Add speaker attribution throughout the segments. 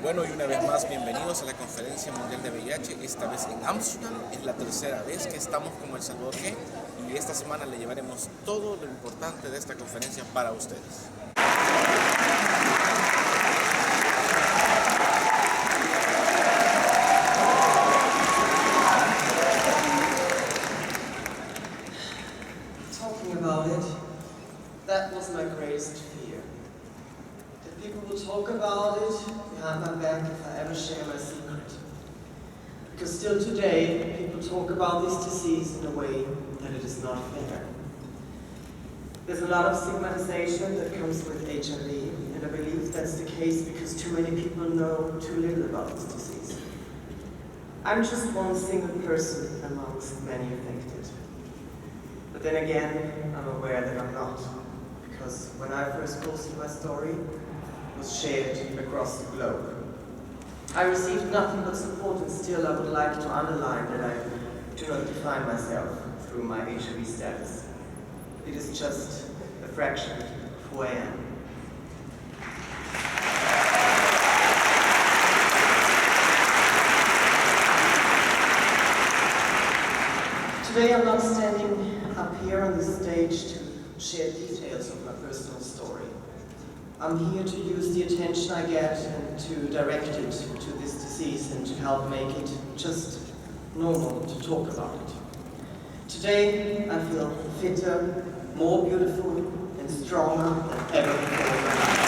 Speaker 1: Bueno, y una vez más, bienvenidos a la Conferencia Mundial de VIH, esta vez en Ámsterdam. Es la tercera vez que estamos con El Salvador G y esta semana le llevaremos todo lo importante de esta conferencia para ustedes.
Speaker 2: Talking about it, that was my greatest fear. That people will talk about it behind my back if I ever share my secret. Because still today, people talk about this disease in a way that it is not fair. There's a lot of stigmatization that comes with HIV, and I believe that's the case because too many people know too little about this disease. I'm just one single person amongst many affected. But then again, I'm aware that I'm not, because when I first posted my story, it was shared across the globe. I received nothing but support, and still I would like to underline that I do not define myself through my HIV status. It is just a fraction of who I am. Today I'm not standing up here on the stage to share details of my personal story. I'm here to use the attention I get and to direct it to this disease and to help make it just normal to talk about it. Today I feel fitter, more beautiful and stronger than ever before in my life.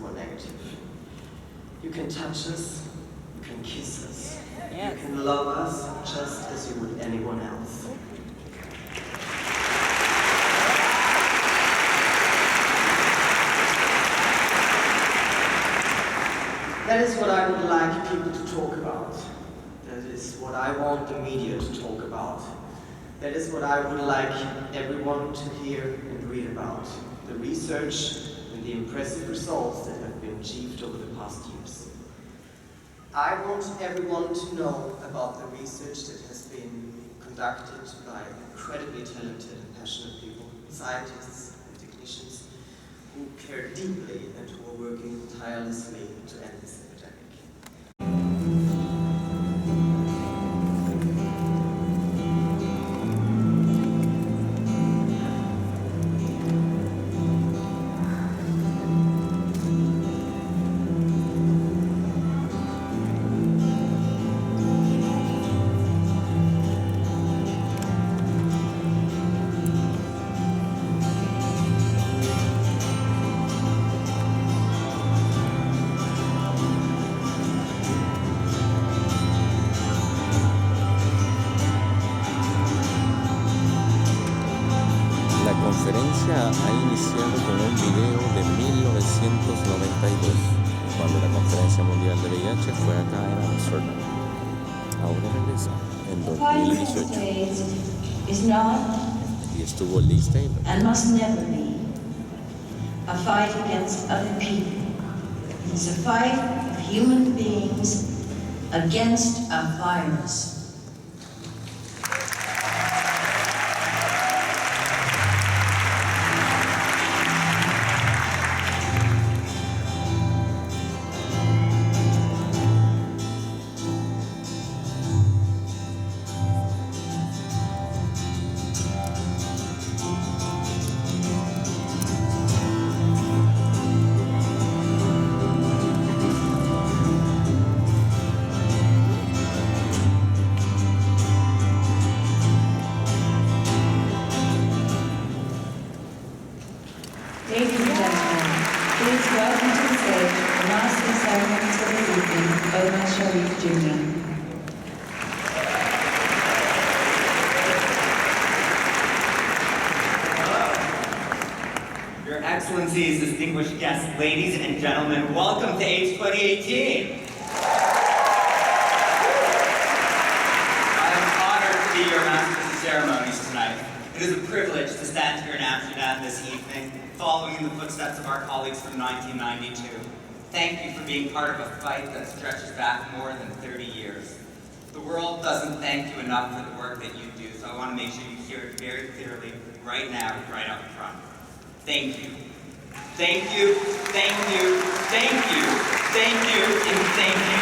Speaker 2: More negative. You can touch us, you can kiss us, you can love us just as you would anyone else. That is what I would like people to talk about. That is what I want the media to talk about. That is what I would like everyone to hear and read about. The research and the impressive results that have been achieved over the past years. I want everyone to know about the research that has been conducted by incredibly talented and passionate people, scientists and technicians who care deeply and who are working tirelessly to end this epidemic.
Speaker 1: La conferencia ha iniciado con un video de 1992, cuando la Conferencia Mundial de VIH fue acá en Amsterdam. Ahora regresa en 2018
Speaker 3: is not
Speaker 1: y estuvo Liz Taylor.
Speaker 3: and must never be a fight against other people. It's a fight of human beings against a virus. Ladies and gentlemen, please welcome to the stage the master of ceremonies for this evening, Omar Sharif Jr.
Speaker 4: Your Excellencies, distinguished guests, ladies and gentlemen, welcome to AIDS2018. I am honored to be your master of ceremonies tonight. It is a privilege to stand here in Amsterdam this evening, following in the footsteps of our colleagues from 1992. Thank you for being part of a fight that stretches back more than 30 years. The world doesn't thank you enough for the work that you do, so I want to make sure you hear it very clearly right now, right up front. Thank you. Thank you, thank you, thank you, thank you, and thank you.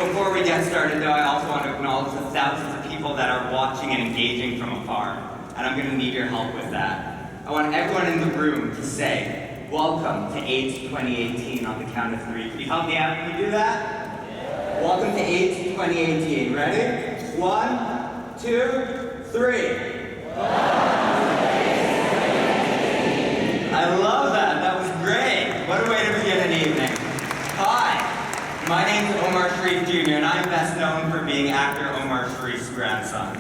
Speaker 4: Before we get started though, I also want to acknowledge the thousands of people that are watching and engaging from afar, and I'm going to need your help with that. I want everyone in the room to say, welcome to AIDS 2018 on the count of 3. Can you help me out? Can you do that? Yeah. Welcome to AIDS 2018. Ready? 1, 2, 3. I love that. That was great. What a way to begin an evening. Hi, my name is Omar Sharif Jr., and I'm best known for being actor Omar Sharif's grandson.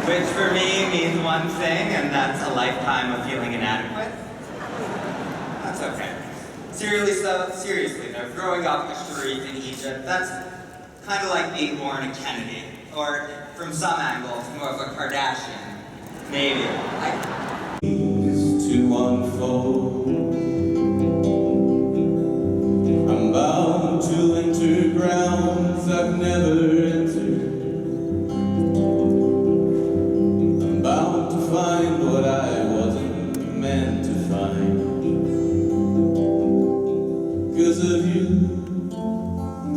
Speaker 4: Which for me means one thing, and that's a lifetime of feeling inadequate. That's okay. Seriously though, growing up a Sharif in Egypt, that's kind of like being born a Kennedy. Or, from some angles, more of a Kardashian. Maybe.
Speaker 1: Is to unfold. I'm bound to enter grounds I've never entered. I'm bound to find what I wasn't meant to find. 'Cause of you,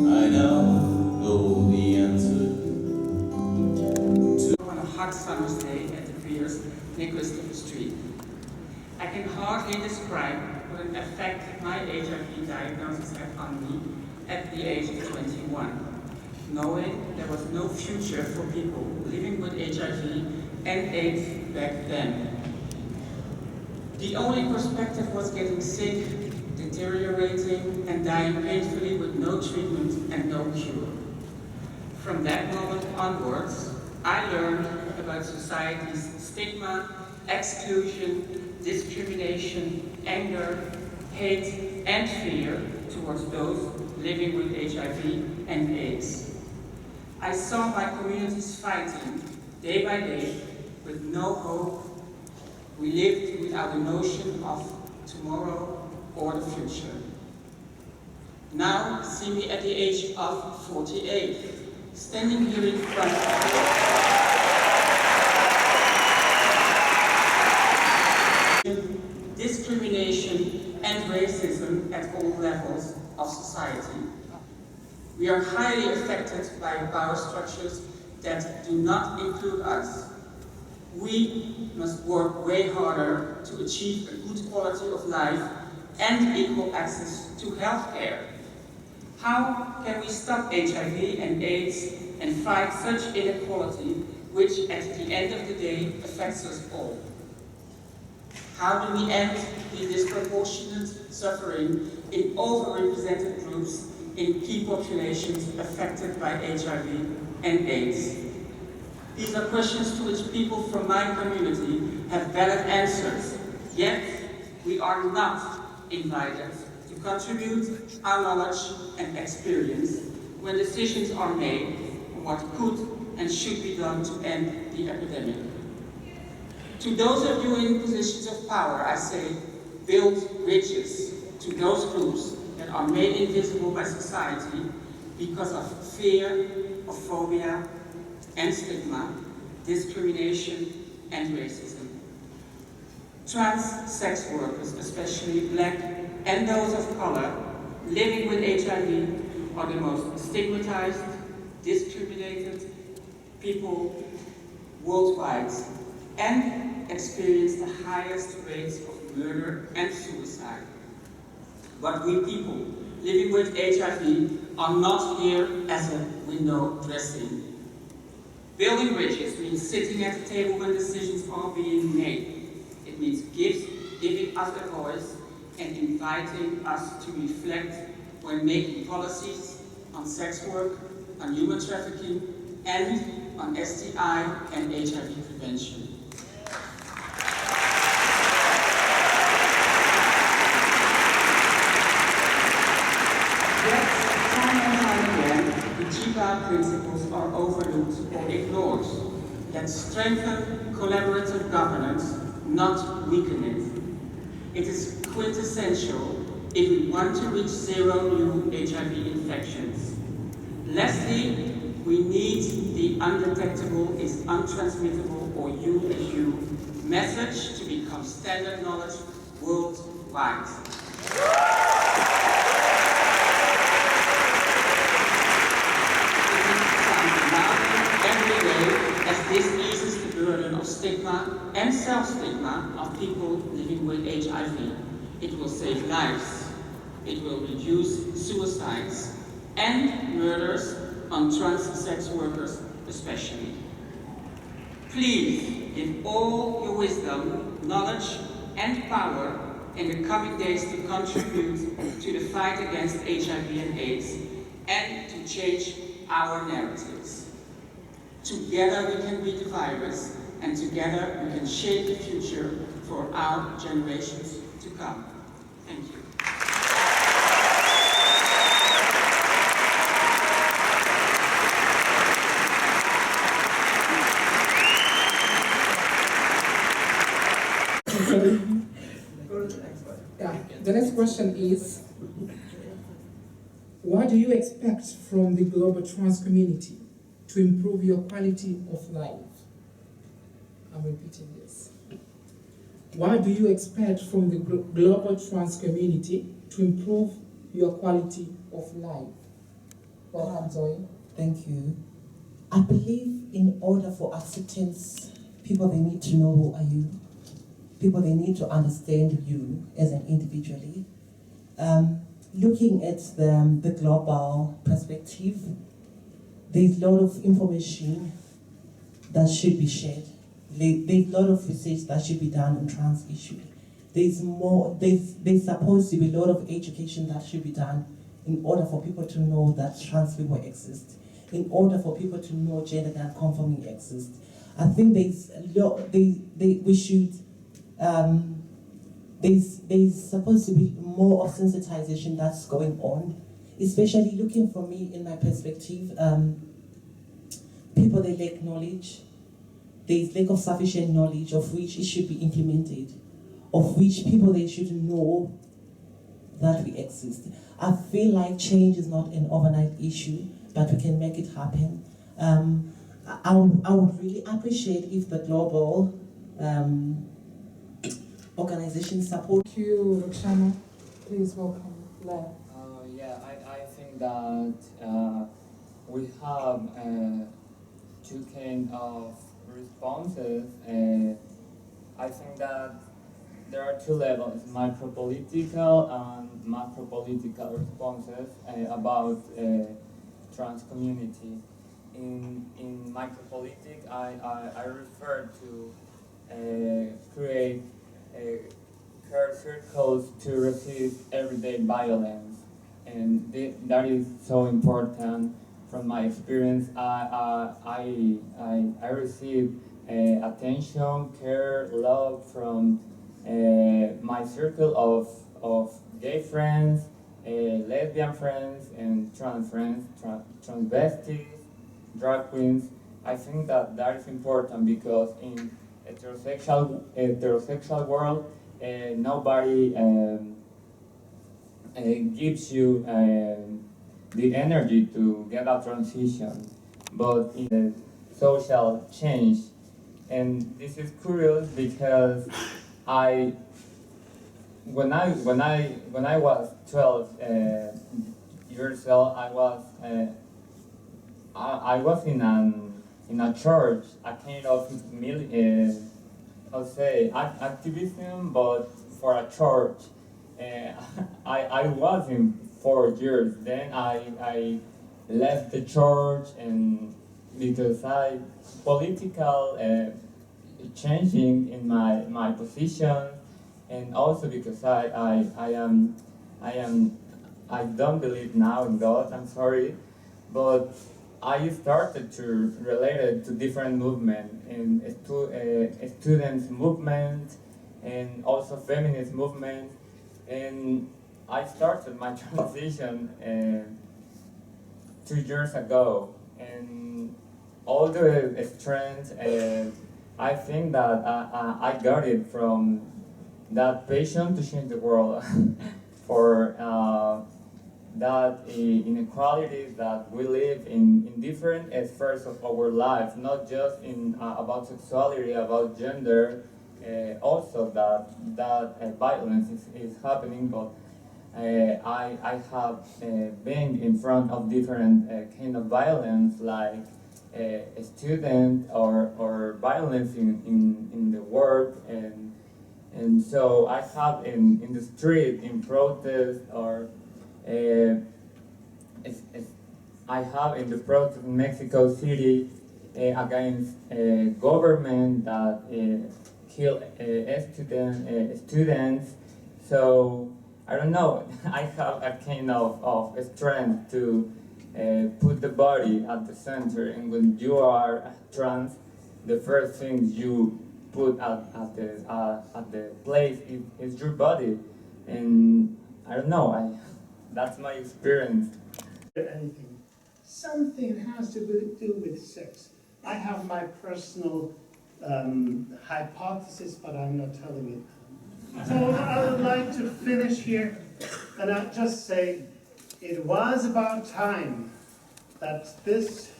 Speaker 1: I now know the answer.
Speaker 5: On a hot summer's day at the Piers, Nicholas Street. I can hardly describe what an effect my HIV diagnosis had on me at the age of 21, knowing there was no future for people living with HIV and AIDS back then. The only perspective was getting sick, deteriorating, and dying painfully with no treatment and no cure. From that moment onwards, I learned about society's stigma, exclusion, discrimination, anger, hate, and fear towards those living with HIV and AIDS. I saw my communities fighting day by day with no hope. We lived without a notion of tomorrow or the future. Now, see me at the age of 48, standing here in front of you. Discrimination and racism at all levels of society. We are highly affected by power structures that do not include us. We must work way harder to achieve a good quality of life and equal access to healthcare. How can we stop HIV and AIDS and fight such inequality, which at the end of the day affects us all? How do we end the disproportionate suffering in overrepresented groups in key populations affected by HIV and AIDS? These are questions to which people from my community have valid answers, yet we are not invited to contribute our knowledge and experience when decisions are made on what could and should be done to end the epidemic. To those of you in positions of power, I say, build bridges to those groups that are made invisible by society because of fear, of phobia, and stigma, discrimination, and racism. Trans sex workers, especially Black and those of color, living with HIV are the most stigmatized, discriminated people worldwide and experience the highest rates of murder and suicide. But we people living with HIV are not here as a window dressing. Building bridges means sitting at the table when decisions are being made. It means giving us a voice and inviting us to reflect when making policies on sex work, on human trafficking, and on STI and HIV prevention. Yet, time and time again, the GBA principles are overlooked or ignored that strengthen collaborative governance, not weaken it. It is quintessential if we want to reach zero new HIV infections. Lastly, We need the undetectable is untransmittable, or you is you message to become standard knowledge worldwide. Every day, as this eases the burden of stigma and self-stigma of people living with HIV, it will save lives. It will reduce suicides and murders on trans sex workers especially. Please give all your wisdom, knowledge, and power in the coming days to contribute to the fight against HIV and AIDS and to change our narratives. Together we can beat the virus, and together we can shape the future for our generations to come. Thank you.
Speaker 2: Go to the next one.
Speaker 6: Yeah, the next question is, what do you expect from the global trans community to improve your quality of life? I'm repeating this. What do you expect from the global trans community to improve your quality of life? Welcome, Zoe.
Speaker 7: Thank you. I believe in order for acceptance, people, they need to know who are you. People, they need to understand you as an individually. Looking at the global perspective, there's a lot of information that should be shared. There's a lot of research that should be done on trans issues. There's supposed to be a lot of education that should be done in order for people to know that trans people exist, in order for people to know gender non-conforming exists. I think there's supposed to be more of sensitization that's going on, especially looking for me in my perspective. People, they lack knowledge. There's lack of sufficient knowledge of which it should be implemented, of which people, they should know that we exist. I feel like change is not an overnight issue, but we can make it happen. I would really appreciate if the global organizations support.
Speaker 6: Thank you, Roxana. Please welcome Blair.
Speaker 8: Yeah, I think that we have two kind of responses. I think that there are two levels, micropolitical and macropolitical responses about trans community. In micropolitics, I refer to create care circles to resist everyday violence, and that is so important. From my experience, I receive attention, care, love from my circle of gay friends, lesbian friends, and trans friends, transvestites, drag queens. I think that is important because in heterosexual world, nobody gives you the energy to get a transition, but in the social change. And this is curious because when I was 12 years old, I was in a church, a kind of activism, but for a church. I was in 4 years. Then I left the church, and because political changing in my position, and also because I don't believe now in God. I'm sorry, but I started to relate it to different movements, and students movement, and also feminist movement, and I started my transition 2 years ago, and all the strength, I think that I got it from that passion to change the world for that inequalities that we live in different spheres of our life, not just in about sexuality, about gender, also that violence is happening, but I have been in front of different kind of violence, like a student or violence in the work, and so I have in the street, in protest, or I have in the protest in Mexico City against government that kill students. So I don't know, I have a kind of strength to put the body at the center, and when you are trans, the first thing you put at the place is your body, and I don't know, that's my experience.
Speaker 9: Anything, something has to do with sex. I have my personal hypothesis, but I'm not telling it. So I would like to finish here, and I just say it was about time that this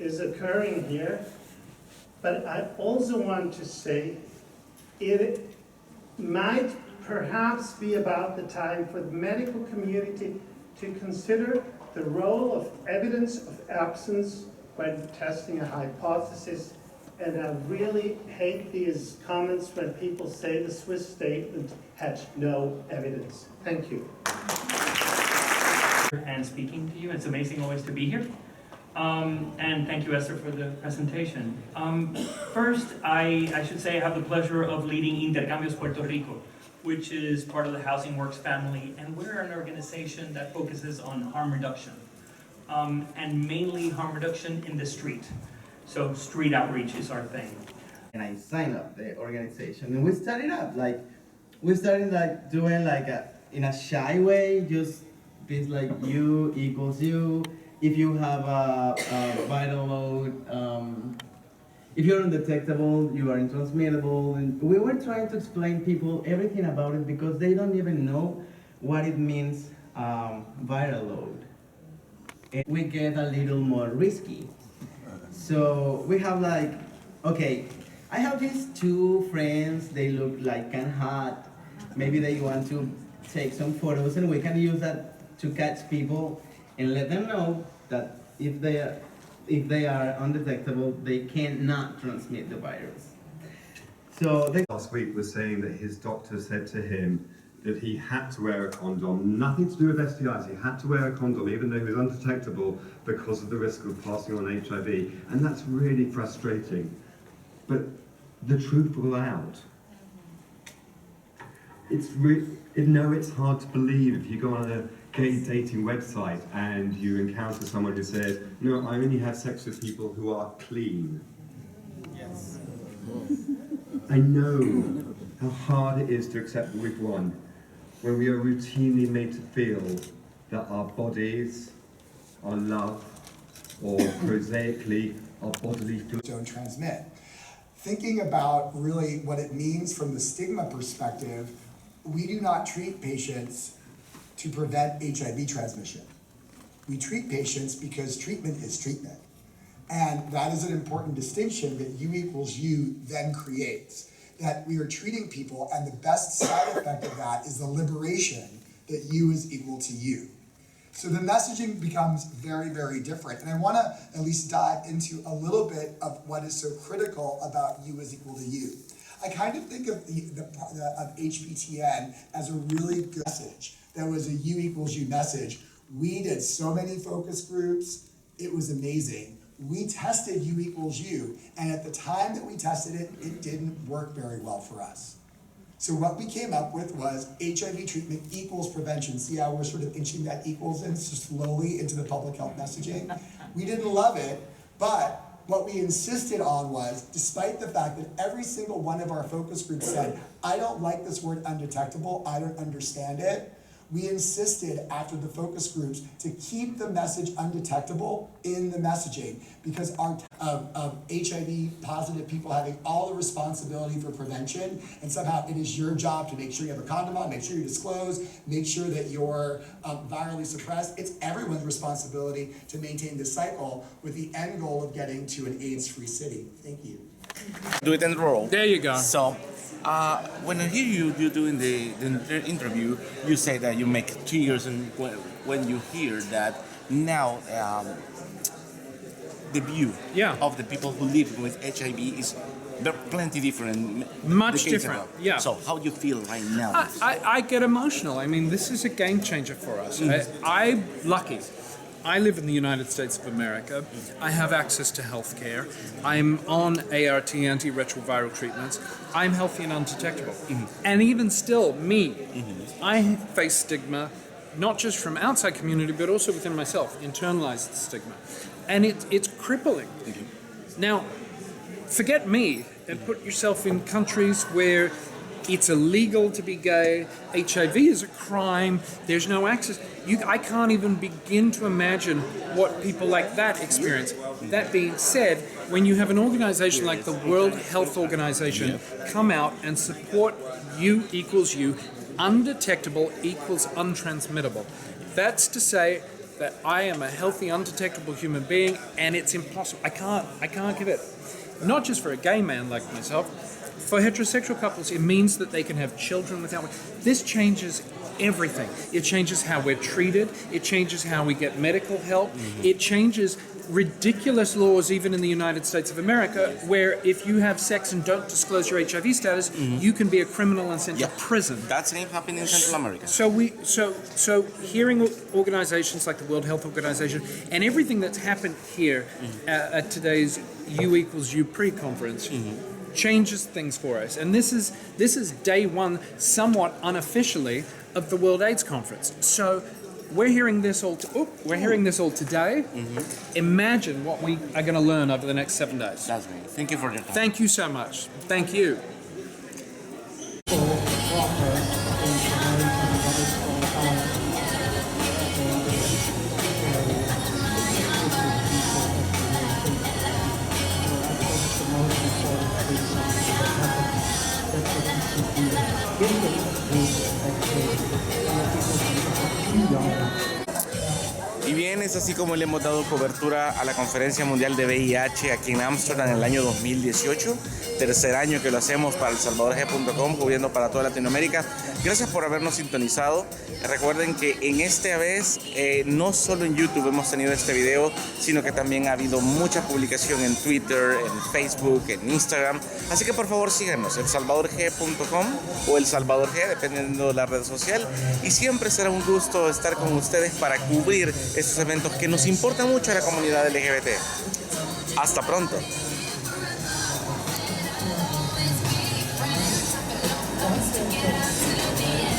Speaker 9: is occurring here, but I also want to say it might perhaps be about the time for the medical community to consider the role of evidence of absence when testing a hypothesis. And I really hate these comments when people say the Swiss statement had no evidence. Thank you.
Speaker 10: And speaking to you. It's amazing always to be here. And thank you, Esther, for the presentation. First, I should say I have the pleasure of leading Intercambios Puerto Rico, which is part of the Housing Works family, and we're an organization that focuses on harm reduction, and mainly harm reduction in the street. So street outreach is our thing.
Speaker 11: And I signed up the organization, and we started doing in a shy way, just things like U equals U. If you have a vital load, if you're undetectable, you are intransmittable. And we were trying to explain people everything about it because they don't even know what it means, viral load. And we get a little more risky. So we have okay, I have these two friends, they look like kind of hot. Maybe they want to take some photos, and we can use that to catch people and let them know that if they are undetectable, they cannot transmit the virus. So
Speaker 12: last week was saying that his doctor said to him that he had to wear a condom, nothing to do with STIs, he had to wear a condom even though he was undetectable because of the risk of passing on HIV, and that's really frustrating. But the truth will out. It's hard to believe if you go on a gay dating website and you encounter someone who says, no, I only have sex with people who are clean.
Speaker 11: yes.
Speaker 12: I know how hard it is to accept that we've won when we are routinely made to feel that our bodies, our love, or prosaically, our bodily fluids
Speaker 13: don't transmit. Thinking about really what it means from the stigma perspective, we do not treat patients to prevent HIV transmission. We treat patients because treatment is treatment. And that is an important distinction that U equals U then creates. That we are treating people, and the best side effect of that is the liberation that U is equal to U. So the messaging becomes very, very different. And I want to at least dive into a little bit of what is so critical about U is equal to U. I kind of think of of HPTN as a really good message. That was a U equals U message. We did so many focus groups. It was amazing. We tested U equals U, and at the time that we tested it, it didn't work very well for us. So what we came up with was HIV treatment equals prevention. See how we're sort of inching that equals in slowly into the public health messaging? We didn't love it, but what we insisted on was, despite the fact that every single one of our focus groups said, I don't like this word undetectable, I don't understand it, We insisted after the focus groups to keep the message undetectable in the messaging because of HIV positive people having all the responsibility for prevention, and somehow it is your job to make sure you have a condom on, make sure you disclose, make sure that you're virally suppressed. It's everyone's responsibility to maintain this cycle with the end goal of getting to an AIDS-free city. Thank you.
Speaker 14: Do it in the role.
Speaker 6: There you go.
Speaker 14: So, when I hear you doing the interview, you say that you make tears, and when you hear that now the view of the people who live with HIV is plenty different.
Speaker 6: Much different, yeah.
Speaker 14: So how do you feel right now?
Speaker 6: I get emotional. I mean, this is a game changer for us. I'm lucky. I live in the United States of America. I have access to health care. I'm on ART, antiretroviral treatments. I'm healthy and undetectable. And even still, I face stigma, not just from outside community, but also within myself, internalized stigma. And it's crippling. Now, forget me and put yourself in countries where it's illegal to be gay, HIV is a crime, there's no access. I can't even begin to imagine what people like that experience. That being said, when you have an organization like the World Health Organization come out and support U equals U, undetectable equals untransmittable, that's to say that I am a healthy, undetectable human being, and it's impossible. I can't give it. Not just for a gay man like myself. For heterosexual couples, it means that they can have children without. This changes everything. It changes how we're treated. It changes how we get medical help. It changes ridiculous laws, even in the United States of America, where if you have sex and don't disclose your HIV status, you can be a criminal and sent to prison.
Speaker 14: That same happened in Central America.
Speaker 6: So hearing organizations like the World Health Organization and everything that's happened here at today's U equals U pre-conference changes things for us. And this is day one, somewhat unofficially, of the World AIDS Conference. So we're hearing this all today. Imagine what we are going to learn over the next 7 days.
Speaker 14: That's me. Thank you for your time.
Speaker 6: Thank you so much. Thank you.
Speaker 14: Y bien, es así como le hemos dado cobertura a la Conferencia Mundial de VIH aquí en Ámsterdam en el año 2018. Tercer año que lo hacemos para elsalvadorg.com, cubriendo para toda Latinoamérica. Gracias por habernos sintonizado. Recuerden que en esta vez, no solo en YouTube hemos tenido este video, sino que también ha habido mucha publicación en Twitter, en Facebook, en Instagram. Así que por favor síganos, elsalvadorg.com o elsalvadorg, dependiendo de la red social. Y siempre será un gusto estar con ustedes para cubrir estos eventos que nos importan mucho a la comunidad LGBT. Hasta pronto.
Speaker 15: Get us to the